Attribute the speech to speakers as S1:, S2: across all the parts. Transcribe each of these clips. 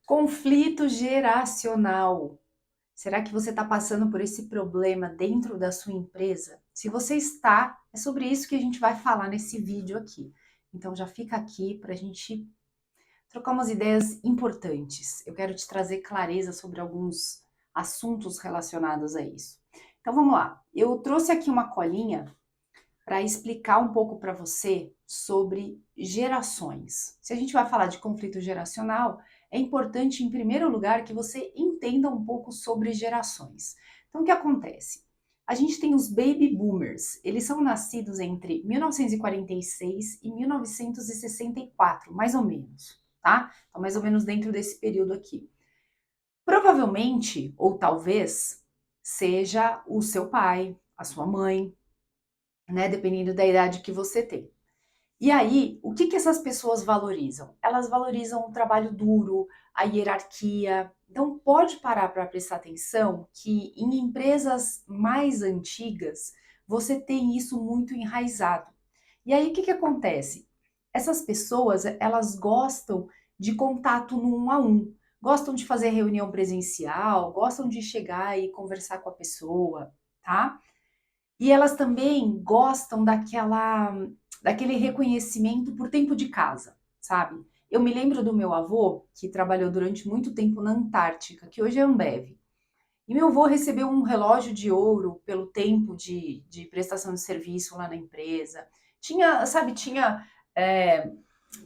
S1: Conflito geracional. Será que você está passando por esse problema dentro da sua empresa? Se você está, é sobre isso que a gente vai falar nesse vídeo aqui. Então já fica aqui para a gente trocar umas ideias importantes. Eu quero te trazer clareza sobre alguns assuntos relacionados a isso. Então vamos lá. Eu trouxe aqui uma colinha para explicar um pouco para você sobre gerações. Se a gente vai falar de conflito geracional, é importante, em primeiro lugar, que você entenda um pouco sobre gerações. Então, o que acontece? A gente tem os baby boomers, eles são nascidos entre 1946 e 1964, mais ou menos, tá? Então, mais ou menos dentro desse período aqui. Provavelmente, ou talvez, seja o seu pai, a sua mãe, né? Dependendo da idade que você tem. E aí, o que essas pessoas valorizam? Elas valorizam o trabalho duro, a hierarquia. Então, pode parar para prestar atenção que em empresas mais antigas, você tem isso muito enraizado. E aí, o que acontece? Essas pessoas, elas gostam de contato no um a um, gostam de fazer reunião presencial, gostam de chegar e conversar com a pessoa, tá? E elas também gostam daquele reconhecimento por tempo de casa, sabe? Eu me lembro do meu avô, que trabalhou durante muito tempo na Antártica, que hoje é Ambev. E meu avô recebeu um relógio de ouro pelo tempo de prestação de serviço lá na empresa. Tinha, sabe, tinha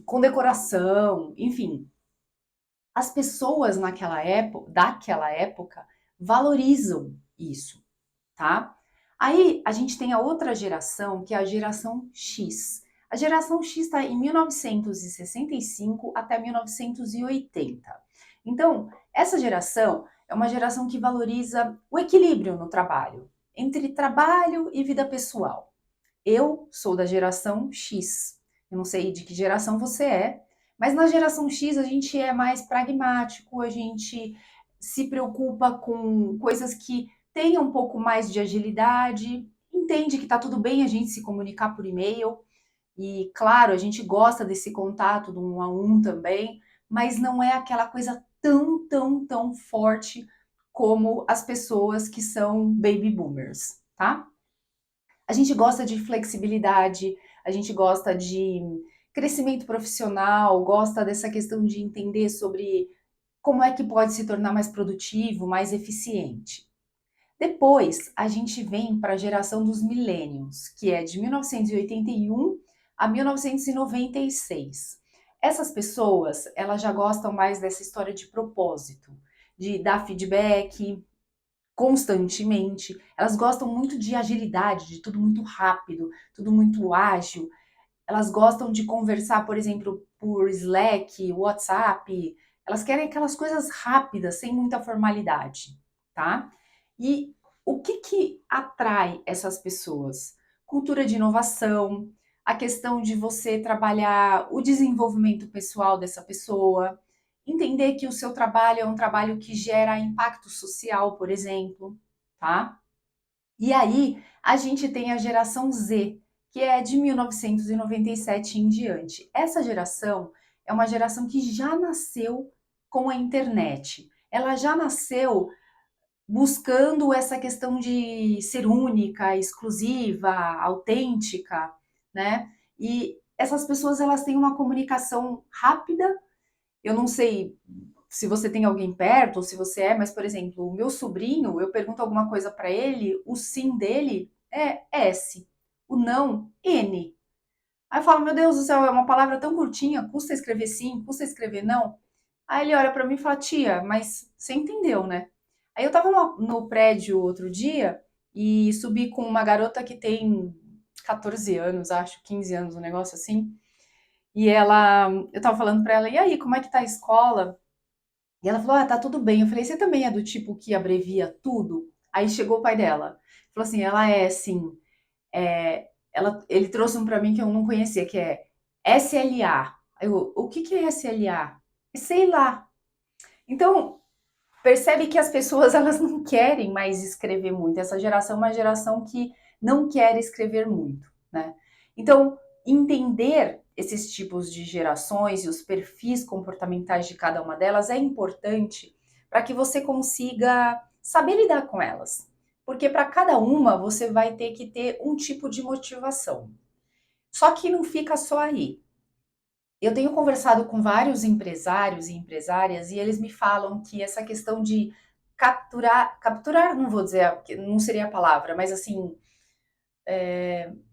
S1: condecoração, enfim. As pessoas daquela época, valorizam isso, tá? Aí a gente tem a outra geração, que é a geração X. A geração X está em 1965 até 1980. Então, essa geração é uma geração que valoriza o equilíbrio no trabalho, entre trabalho e vida pessoal. Eu sou da geração X. Eu não sei de que geração você é, mas na geração X a gente é mais pragmático, a gente se preocupa com coisas que tenham um pouco mais de agilidade, entende que tá tudo bem a gente se comunicar por e-mail, e claro, a gente gosta desse contato do um a um também, mas não é aquela coisa tão forte como as pessoas que são baby boomers, tá? A gente gosta de flexibilidade, a gente gosta de crescimento profissional, gosta dessa questão de entender sobre como é que pode se tornar mais produtivo, mais eficiente. Depois, a gente vem para a geração dos millennials, que é de 1981 a 1996. Essas pessoas, elas já gostam mais dessa história de propósito, de dar feedback, constantemente. Elas gostam muito de agilidade, de tudo muito rápido, tudo muito ágil. Elas gostam de conversar, por exemplo, por Slack, WhatsApp. Elas querem aquelas coisas rápidas, sem muita formalidade, tá? E o que atrai essas pessoas? Cultura de inovação, a questão de você trabalhar o desenvolvimento pessoal dessa pessoa, entender que o seu trabalho é um trabalho que gera impacto social, por exemplo, tá? E aí a gente tem a geração Z, que é de 1997 em diante. Essa geração é uma geração que já nasceu com a internet. Ela já nasceu buscando essa questão de ser única, exclusiva, autêntica, né? E essas pessoas elas têm uma comunicação rápida. Eu não sei se você tem alguém perto ou se você é, mas por exemplo, o meu sobrinho, eu pergunto alguma coisa para ele, o sim dele é S, o não N. Aí eu falo, meu Deus do céu, é uma palavra tão curtinha, custa escrever sim, custa escrever não. Aí ele olha para mim e fala, tia, mas você entendeu, né? Aí eu tava no prédio outro dia e subi com uma garota que tem 14 anos, acho, 15 anos, um negócio assim. E eu tava falando pra ela, e aí, como é que tá a escola? E ela falou, ah, tá tudo bem. Eu falei, você também é do tipo que abrevia tudo? Aí chegou o pai dela. Falou assim, ela é assim, ele trouxe um pra mim que eu não conhecia, que é SLA. Eu, o que é SLA? Sei lá. Então, percebe que as pessoas elas não querem mais escrever muito. Essa geração é uma geração que não quer escrever muito, né? Então, entender esses tipos de gerações e os perfis comportamentais de cada uma delas é importante para que você consiga saber lidar com elas. Porque para cada uma você vai ter que ter um tipo de motivação. Só que não fica só aí. Eu tenho conversado com vários empresários e empresárias e eles me falam que essa questão de capturar não vou dizer, não seria a palavra, mas assim,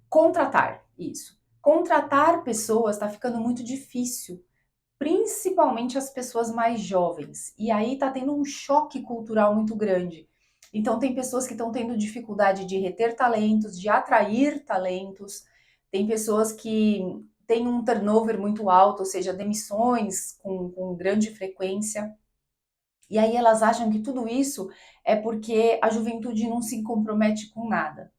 S1: contratar, isso. Contratar pessoas está ficando muito difícil, principalmente as pessoas mais jovens. E aí está tendo um choque cultural muito grande. Então tem pessoas que estão tendo dificuldade de reter talentos, de atrair talentos. Tem pessoas que têm um turnover muito alto, ou seja, demissões com grande frequência. E aí elas acham que tudo isso é porque a juventude não se compromete com nada.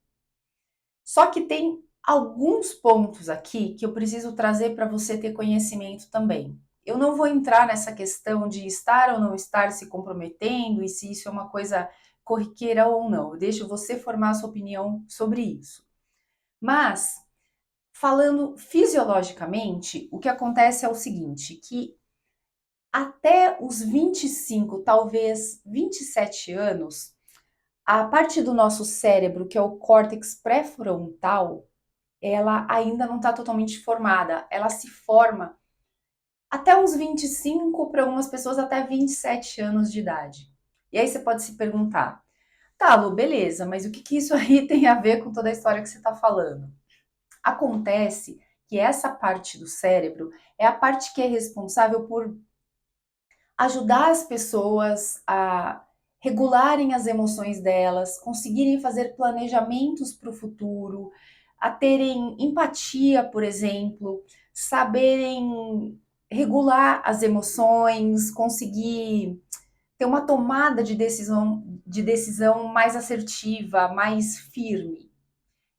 S1: Só que tem alguns pontos aqui que eu preciso trazer para você ter conhecimento também. Eu não vou entrar nessa questão de estar ou não estar se comprometendo e se isso é uma coisa corriqueira ou não. Eu deixo você formar a sua opinião sobre isso. Mas, falando fisiologicamente, o que acontece é o seguinte, que até os 25, talvez 27 anos, a parte do nosso cérebro, que é o córtex pré-frontal, ela ainda não está totalmente formada. Ela se forma até uns 25, para algumas pessoas até 27 anos de idade. E aí você pode se perguntar, tá, Lu, beleza, mas o que, que isso aí tem a ver com toda a história que você está falando? Acontece que essa parte do cérebro é a parte que é responsável por ajudar as pessoas a regularem as emoções delas, conseguirem fazer planejamentos para o futuro, a terem empatia, por exemplo, saberem regular as emoções, conseguir ter uma tomada de decisão mais assertiva, mais firme.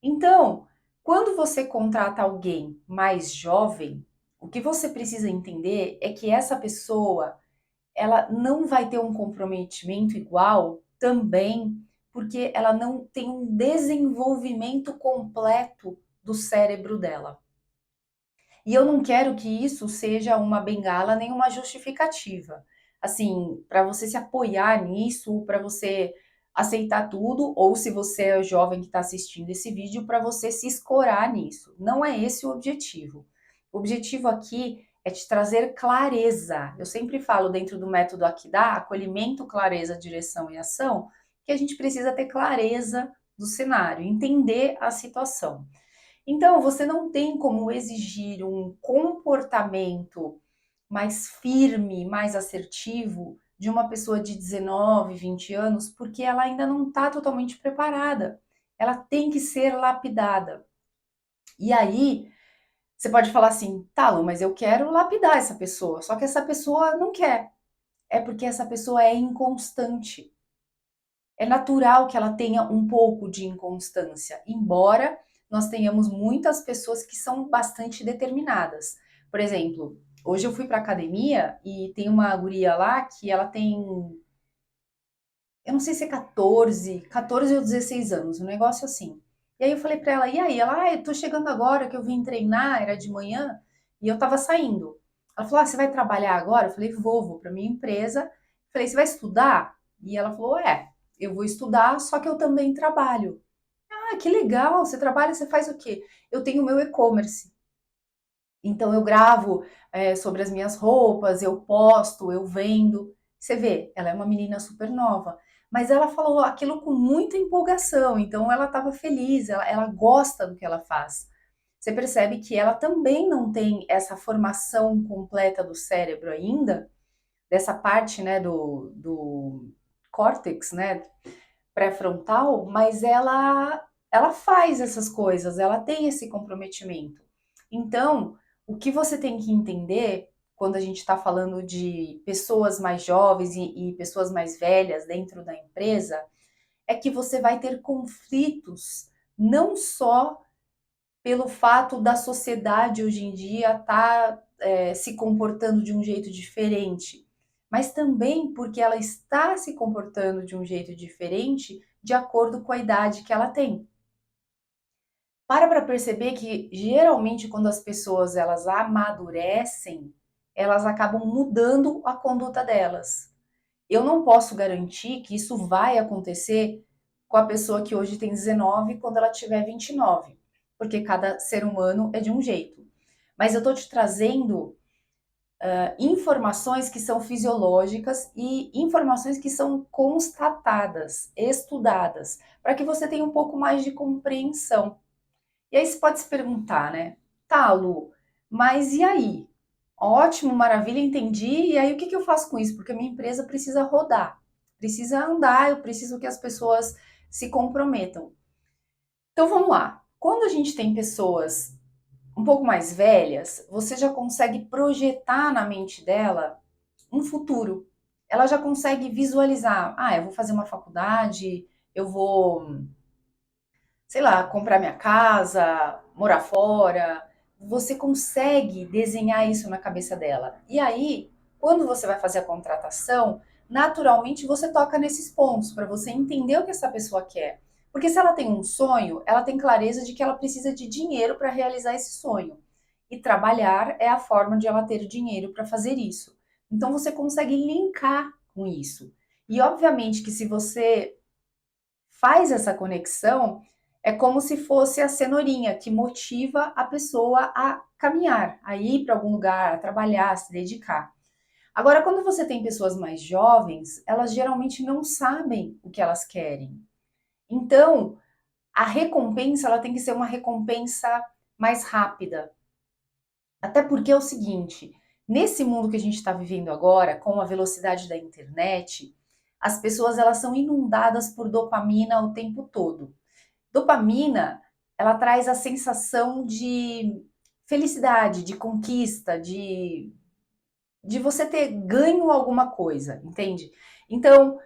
S1: Então, quando você contrata alguém mais jovem, o que você precisa entender é que essa pessoa ela não vai ter um comprometimento igual também, porque ela não tem um desenvolvimento completo do cérebro dela. E eu não quero que isso seja uma bengala nem uma justificativa. Assim, para você se apoiar nisso, para você aceitar tudo, ou se você é jovem que está assistindo esse vídeo, para você se escorar nisso. Não é esse o objetivo. O objetivo aqui é te trazer clareza. Eu sempre falo dentro do método Akida, acolhimento, clareza, direção e ação, que a gente precisa ter clareza do cenário, entender a situação. Então, você não tem como exigir um comportamento mais firme, mais assertivo de uma pessoa de 19, 20 anos, porque ela ainda não está totalmente preparada. Ela tem que ser lapidada. E aí, você pode falar assim, tá, Lu, mas eu quero lapidar essa pessoa, só que essa pessoa não quer. É porque essa pessoa é inconstante. É natural que ela tenha um pouco de inconstância, embora nós tenhamos muitas pessoas que são bastante determinadas. Por exemplo, hoje eu fui para academia e tem uma guria lá que ela tem, eu não sei se é 14 ou 16 anos, um negócio assim. E aí eu falei para ela, e aí? Ela, eu tô chegando agora que eu vim treinar, era de manhã, e eu tava saindo. Ela falou, você vai trabalhar agora? Eu falei, vou para minha empresa. Falei, você vai estudar? E ela falou, eu vou estudar, só que eu também trabalho. Ah, que legal, você trabalha, você faz o quê? Eu tenho o meu e-commerce. Então eu gravo sobre as minhas roupas, eu posto, eu vendo. Você vê, ela é uma menina super nova, mas ela falou aquilo com muita empolgação, então ela estava feliz, ela gosta do que ela faz. Você percebe que ela também não tem essa formação completa do cérebro ainda, dessa parte, né, do córtex, né, pré-frontal, mas ela faz essas coisas, ela tem esse comprometimento. Então, o que você tem que entender quando a gente está falando de pessoas mais jovens e pessoas mais velhas dentro da empresa é que você vai ter conflitos não só pelo fato da sociedade hoje em dia estar se comportando de um jeito diferente, mas também porque ela está se comportando de um jeito diferente de acordo com a idade que ela tem. Para perceber que geralmente quando as pessoas elas amadurecem, elas acabam mudando a conduta delas. Eu não posso garantir que isso vai acontecer com a pessoa que hoje tem 19 quando ela tiver 29, porque cada ser humano é de um jeito. Mas eu tô te trazendo informações que são fisiológicas e informações que são constatadas, estudadas, para que você tenha um pouco mais de compreensão. E aí você pode se perguntar, né? Tá, Lu, mas e aí? Ótimo, maravilha, entendi. E aí o que eu faço com isso? Porque a minha empresa precisa rodar, precisa andar, eu preciso que as pessoas se comprometam. Então vamos lá. Quando a gente tem pessoas um pouco mais velhas, você já consegue projetar na mente dela um futuro. Ela já consegue visualizar, eu vou fazer uma faculdade, eu vou, sei lá, comprar minha casa, morar fora. Você consegue desenhar isso na cabeça dela. E aí, quando você vai fazer a contratação, naturalmente você toca nesses pontos para você entender o que essa pessoa quer. Porque se ela tem um sonho, ela tem clareza de que ela precisa de dinheiro para realizar esse sonho. E trabalhar é a forma de ela ter dinheiro para fazer isso. Então você consegue linkar com isso. E obviamente que se você faz essa conexão, é como se fosse a cenourinha que motiva a pessoa a caminhar, a ir para algum lugar, a trabalhar, a se dedicar. Agora, quando você tem pessoas mais jovens, elas geralmente não sabem o que elas querem. Então, a recompensa ela tem que ser uma recompensa mais rápida. Até porque é o seguinte, nesse mundo que a gente está vivendo agora, com a velocidade da internet, as pessoas elas são inundadas por dopamina o tempo todo. Dopamina, ela traz a sensação de felicidade, de conquista, de você ter ganho alguma coisa, entende? Então,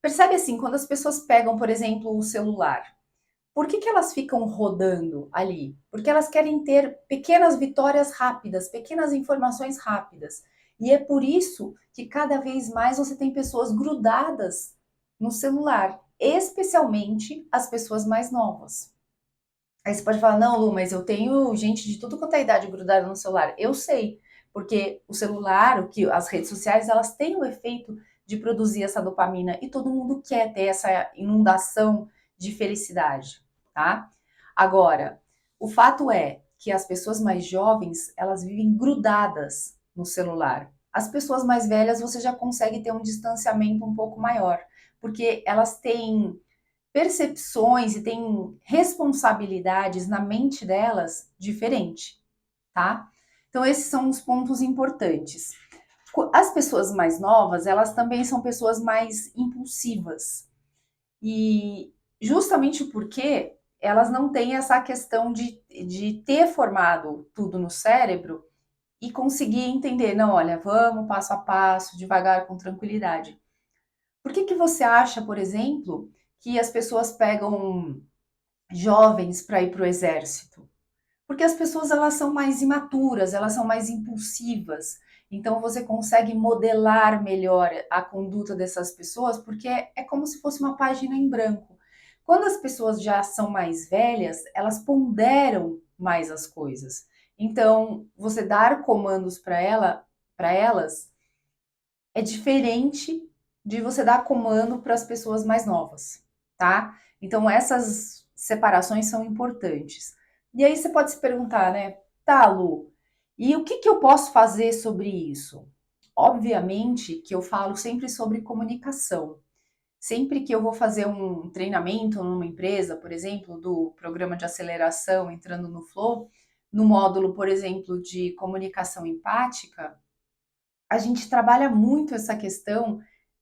S1: percebe assim, quando as pessoas pegam, por exemplo, o celular, por que elas ficam rodando ali? Porque elas querem ter pequenas vitórias rápidas, pequenas informações rápidas. E é por isso que cada vez mais você tem pessoas grudadas no celular, especialmente as pessoas mais novas. Aí você pode falar, não, Lu, mas eu tenho gente de tudo quanto é idade grudada no celular. Eu sei, porque o celular, as redes sociais, elas têm o efeito de produzir essa dopamina e todo mundo quer ter essa inundação de felicidade, tá? Agora, o fato é que as pessoas mais jovens, elas vivem grudadas no celular. As pessoas mais velhas, você já consegue ter um distanciamento um pouco maior, porque elas têm percepções e têm responsabilidades na mente delas diferente, tá? Então esses são os pontos importantes. As pessoas mais novas, elas também são pessoas mais impulsivas. E justamente porque elas não têm essa questão de ter formado tudo no cérebro e conseguir entender, não, olha, vamos passo a passo, devagar, com tranquilidade. Por que você acha, por exemplo, que as pessoas pegam jovens para ir para o exército? Porque as pessoas elas são mais imaturas, elas são mais impulsivas. Então você consegue modelar melhor a conduta dessas pessoas, porque é como se fosse uma página em branco. Quando as pessoas já são mais velhas, elas ponderam mais as coisas. Então, você dar comandos para elas, é diferente de você dar comando para as pessoas mais novas, tá? Então essas separações são importantes. E aí você pode se perguntar, né? Tá, Lu, e o que eu posso fazer sobre isso? Obviamente que eu falo sempre sobre comunicação. Sempre que eu vou fazer um treinamento numa empresa, por exemplo, do programa de aceleração entrando no Flow, no módulo, por exemplo, de comunicação empática, a gente trabalha muito essa questão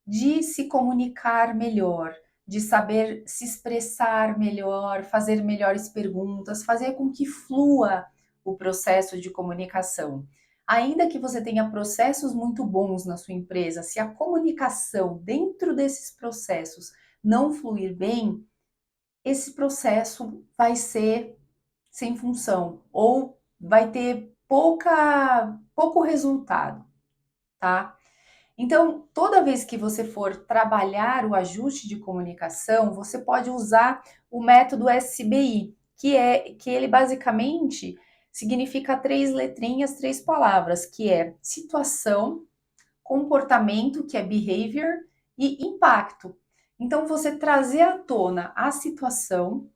S1: de se comunicar melhor, de saber se expressar melhor, fazer melhores perguntas, fazer com que flua o processo de comunicação. Ainda que você tenha processos muito bons na sua empresa, se a comunicação dentro desses processos não fluir bem, esse processo vai ser sem função ou vai ter pouco resultado, tá? Então, toda vez que você for trabalhar o ajuste de comunicação, você pode usar o método SBI. que ele basicamente significa 3 letrinhas, 3 palavras, que é situação, comportamento, que é behavior, e impacto. Então, você trazer à tona a situação,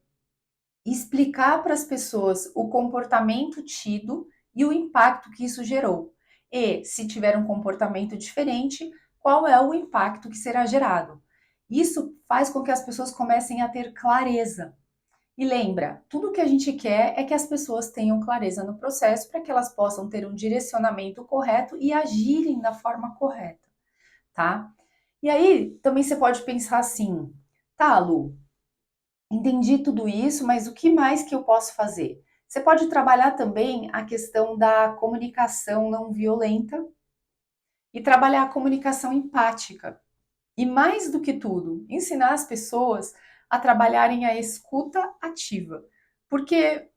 S1: explicar para as pessoas o comportamento tido e o impacto que isso gerou. E, se tiver um comportamento diferente, qual é o impacto que será gerado. Isso faz com que as pessoas comecem a ter clareza. E lembra, tudo que a gente quer é que as pessoas tenham clareza no processo para que elas possam ter um direcionamento correto e agirem da forma correta, tá? E aí, também você pode pensar assim, tá, Lu, entendi tudo isso, mas o que mais que eu posso fazer? Você pode trabalhar também a questão da comunicação não violenta e trabalhar a comunicação empática. E mais do que tudo, ensinar as pessoas a trabalharem a escuta ativa. Porque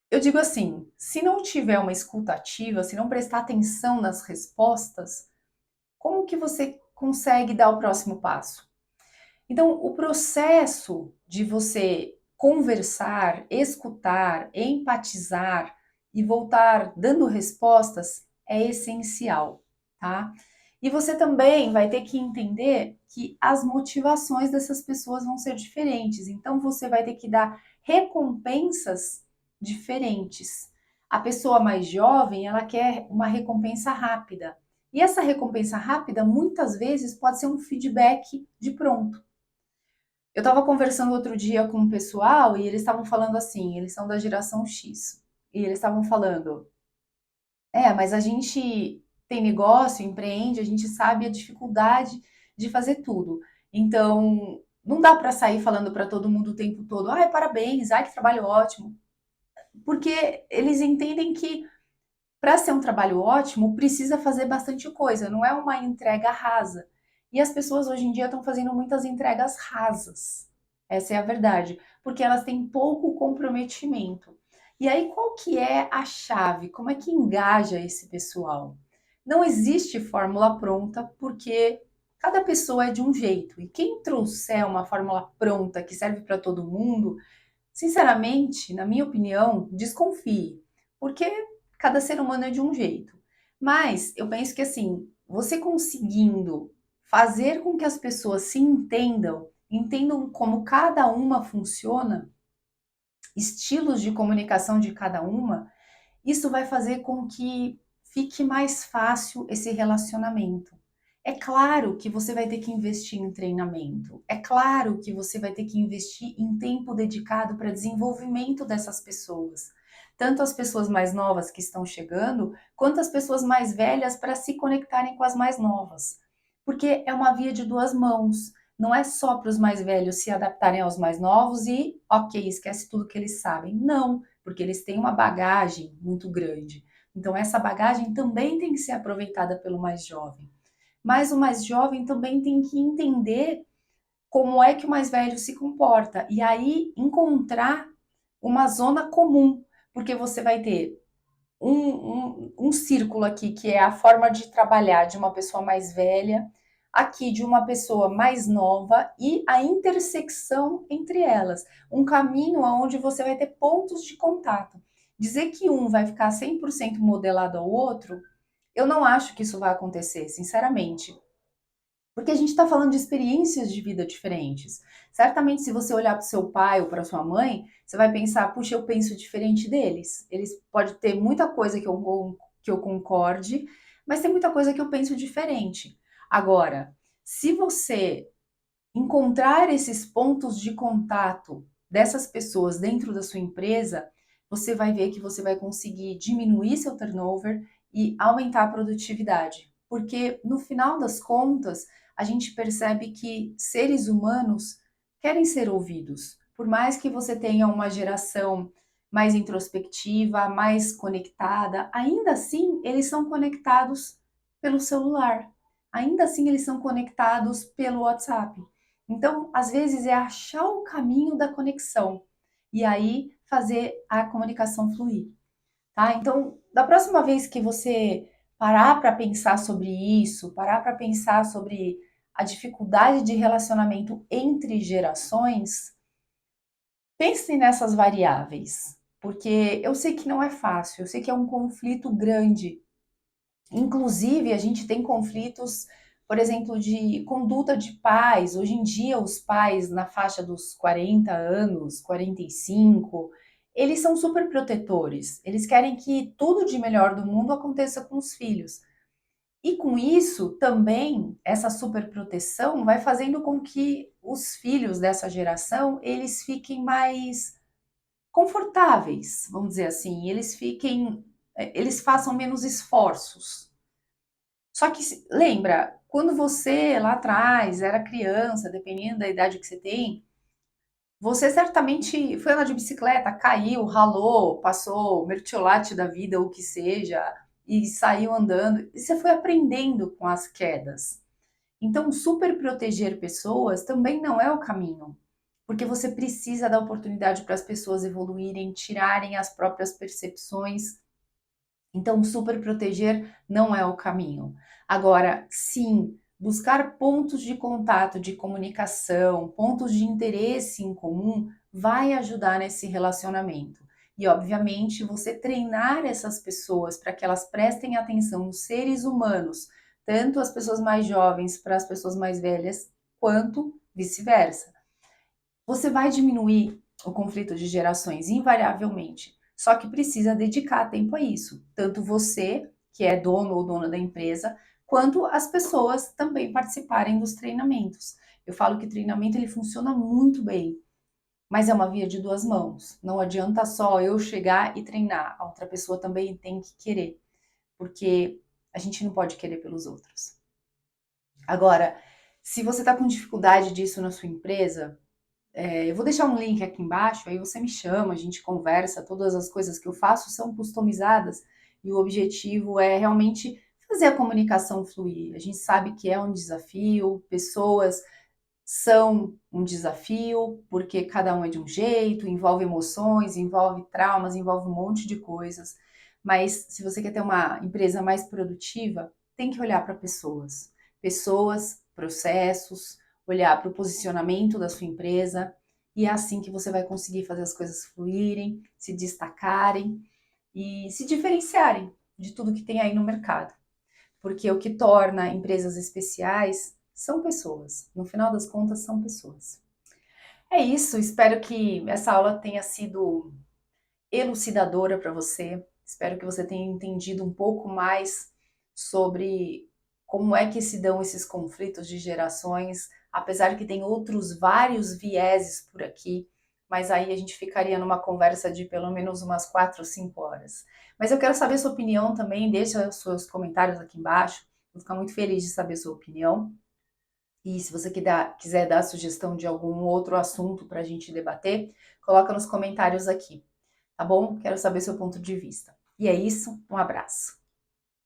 S1: eu digo assim, se não tiver uma escuta ativa, se não prestar atenção nas respostas, como que você consegue dar o próximo passo? Então, o processo de você conversar, escutar, empatizar e voltar dando respostas é essencial, tá? E você também vai ter que entender que as motivações dessas pessoas vão ser diferentes. Então, você vai ter que dar recompensas diferentes. A pessoa mais jovem, ela quer uma recompensa rápida. E essa recompensa rápida, muitas vezes, pode ser um feedback de pronto. Eu estava conversando outro dia com um pessoal e eles estavam falando assim, eles são da geração X. E eles estavam falando, mas a gente tem negócio, empreende, a gente sabe a dificuldade de fazer tudo. Então, não dá para sair falando para todo mundo o tempo todo, ai, parabéns, ai, que trabalho ótimo. Porque eles entendem que para ser um trabalho ótimo, precisa fazer bastante coisa, não é uma entrega rasa. E as pessoas hoje em dia estão fazendo muitas entregas rasas. Essa é a verdade, porque elas têm pouco comprometimento. E aí qual que é a chave? Como é que engaja esse pessoal? Não existe fórmula pronta, porque cada pessoa é de um jeito. E quem trouxer uma fórmula pronta que serve para todo mundo, sinceramente, na minha opinião, desconfie, porque cada ser humano é de um jeito. Mas eu penso que assim, você conseguindo fazer com que as pessoas se entendam, entendam como cada uma funciona, estilos de comunicação de cada uma, isso vai fazer com que fique mais fácil esse relacionamento. É claro que você vai ter que investir em treinamento. É claro que você vai ter que investir em tempo dedicado para desenvolvimento dessas pessoas. Tanto as pessoas mais novas que estão chegando, quanto as pessoas mais velhas para se conectarem com as mais novas. Porque é uma via de duas mãos. Não é só para os mais velhos se adaptarem aos mais novos e, ok, esquece tudo que eles sabem. Não, porque eles têm uma bagagem muito grande. Então, essa bagagem também tem que ser aproveitada pelo mais jovem. Mas o mais jovem também tem que entender como é que o mais velho se comporta e aí encontrar uma zona comum, porque você vai ter um círculo aqui que é a forma de trabalhar de uma pessoa mais velha, aqui de uma pessoa mais nova e a intersecção entre elas, um caminho onde você vai ter pontos de contato. Dizer que um vai ficar 100% modelado ao outro, eu não acho que isso vai acontecer, sinceramente. Porque a gente está falando de experiências de vida diferentes. Certamente, se você olhar para o seu pai ou para sua mãe, você vai pensar, puxa, eu penso diferente deles. Eles pode ter muita coisa que eu concorde, mas tem muita coisa que eu penso diferente. Agora, se você encontrar esses pontos de contato dessas pessoas dentro da sua empresa, você vai ver que você vai conseguir diminuir seu turnover e aumentar a produtividade. Porque no final das contas, a gente percebe que seres humanos querem ser ouvidos. Por mais que você tenha uma geração mais introspectiva, mais conectada, ainda assim eles são conectados pelo celular. Ainda assim eles são conectados pelo WhatsApp. Então, às vezes é achar o caminho da conexão e aí fazer a comunicação fluir, tá? Então, da próxima vez que você parar para pensar sobre isso, parar para pensar sobre a dificuldade de relacionamento entre gerações, Pensem nessas variáveis, porque eu sei que não é fácil, eu sei que é um conflito grande. Inclusive, a gente tem conflitos, por exemplo, de conduta de pais. Hoje em dia, os pais na faixa dos 40 anos, 45, eles são super protetores. Eles querem que tudo de melhor do mundo aconteça com os filhos. E com isso, também, essa superproteção vai fazendo com que os filhos dessa geração, eles fiquem mais confortáveis, vamos dizer assim, eles façam menos esforços. Só que lembra, quando você lá atrás era criança, dependendo da idade que você tem, você certamente foi andar de bicicleta, caiu, ralou, passou o mertiolate da vida, ou o que seja, e saiu andando. E você foi aprendendo com as quedas. Então, super proteger pessoas também não é o caminho, porque você precisa dar oportunidade para as pessoas evoluírem, tirarem as próprias percepções. Então, super proteger não é o caminho. Agora, sim, buscar pontos de contato, de comunicação, pontos de interesse em comum vai ajudar nesse relacionamento. E, obviamente, você treinar essas pessoas para que elas prestem atenção nos seres humanos, tanto as pessoas mais jovens para as pessoas mais velhas, quanto vice-versa. Você vai diminuir o conflito de gerações, invariavelmente. Só que precisa dedicar tempo a isso. Tanto você, que é dono ou dona da empresa, quanto as pessoas também participarem dos treinamentos. Eu falo que treinamento ele funciona muito bem, mas é uma via de duas mãos. Não adianta só eu chegar e treinar. A outra pessoa também tem que querer, porque a gente não pode querer pelos outros. Agora, se você está com dificuldade disso na sua empresa, eu vou deixar um link aqui embaixo, aí você me chama, a gente conversa, todas as coisas que eu faço são customizadas e o objetivo é realmente fazer a comunicação fluir. A gente sabe que é um desafio, pessoas são um desafio, porque cada um é de um jeito, envolve emoções, envolve traumas, envolve um monte de coisas. Mas se você quer ter uma empresa mais produtiva, tem que olhar para pessoas. Pessoas, processos, olhar para o posicionamento da sua empresa, e é assim que você vai conseguir fazer as coisas fluírem, se destacarem e se diferenciarem de tudo que tem aí no mercado. Porque o que torna empresas especiais são pessoas. No final das contas, são pessoas. É isso, espero que essa aula tenha sido elucidadora para você. Espero que você tenha entendido um pouco mais sobre como é que se dão esses conflitos de gerações, apesar que tem outros vários vieses por aqui, mas aí a gente ficaria numa conversa de pelo menos umas 4 ou 5 horas. Mas eu quero saber sua opinião também, deixa os seus comentários aqui embaixo, vou ficar muito feliz de saber sua opinião. E se você quiser dar sugestão de algum outro assunto para a gente debater, coloca nos comentários aqui, tá bom? Quero saber seu ponto de vista. E é isso, um abraço.